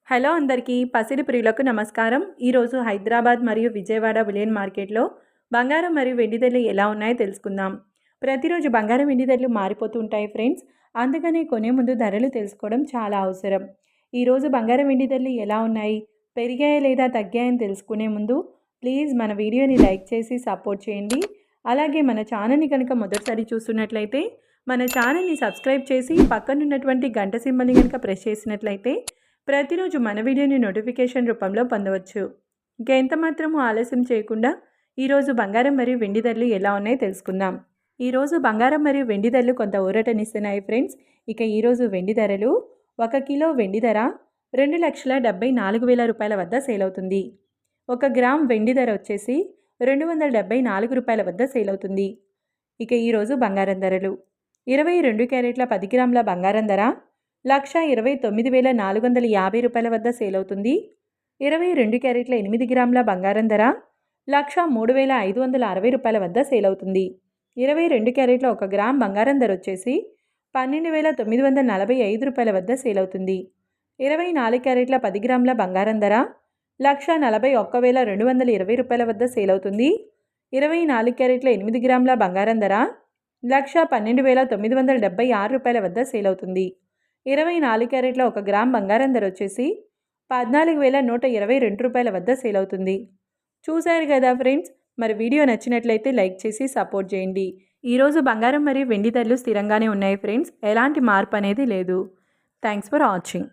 Hello అందరికీ పసిడి ప్రియులకు నమస్కారం. ఈరోజు హైదరాబాద్ మరియు విజయవాడ బులియన్ మార్కెట్లో బంగారం మరియు వెండి ధరలు ఎలా ఉన్నాయో తెలుసుకుందాం. ప్రతిరోజు బంగారం వెండి ధరలు మారిపోతూ ఉంటాయి ఫ్రెండ్స్. అందుకని కొనే ముందు ధరలు తెలుసుకోవడం చాలా అవసరం. ఈరోజు బంగారం వెండి ధరలు ఎలా ఉన్నాయి, పెరిగాయా లేదా తగ్గాయని తెలుసుకునే ముందు ప్లీజ్ మన వీడియోని లైక్ చేసి సపోర్ట్ చేయండి. అలాగే మన ఛానల్ని కనుక మొదటిసారి చూస్తున్నట్లయితే మన ఛానల్ని సబ్స్క్రైబ్ చేసి పక్కనున్నటువంటి గంట సింబల్ని కనుక ప్రెస్ చేసినట్లయితే ప్రతిరోజు మన వీడియోని నోటిఫికేషన్ రూపంలో పొందవచ్చు. ఇంకా ఎంత మాత్రము ఆలస్యం చేయకుండా ఈరోజు బంగారం మరియు వెండి ధరలు ఎలా ఉన్నాయో తెలుసుకుందాం. ఈరోజు బంగారం మరియు వెండి ధరలు కొంత ఊరటనిస్తున్నాయి ఫ్రెండ్స్. ఇక ఈరోజు వెండి ధరలు 1 కిలో వెండి ధర 2,74,000 రూపాయల వద్ద సేల్ అవుతుంది. 1 గ్రామ్ వెండి ధర వచ్చేసి 274 రూపాయల వద్ద సేల్ అవుతుంది. ఇక ఈరోజు బంగారం ధరలు 22 క్యారెట్ల 10 గ్రాముల బంగారం ధర 1,29,450 రూపాయల వద్ద సేల్ అవుతుంది. 22 క్యారెట్ల 8 గ్రాముల బంగారం ధర 1,03,560 రూపాయల వద్ద సేల్ అవుతుంది. 22 క్యారెట్ల 1 గ్రామ్ బంగారం ధర వచ్చేసి 12,945 రూపాయల వద్ద సేల్ అవుతుంది. 24 క్యారెట్ల 10 గ్రాముల బంగారం ధర 1,41,220 రూపాయల వద్ద సేల్ అవుతుంది. 24 క్యారెట్ల 8 గ్రాముల బంగారం ధర 1,12,976 రూపాయల వద్ద సేల్ అవుతుంది. 24 క్యారెట్ల 1 గ్రామ్ బంగారం ధర వచ్చేసి 14,122 రూపాయల వద్ద సేల్ అవుతుంది. చూశారు కదా ఫ్రెండ్స్, మరి వీడియో నచ్చినట్లయితే లైక్ చేసి సపోర్ట్ చేయండి. ఈరోజు బంగారం మరియు వెండి ధరలు స్థిరంగానే ఉన్నాయి ఫ్రెండ్స్, ఎలాంటి మార్పు అనేది లేదు. Thanks for watching.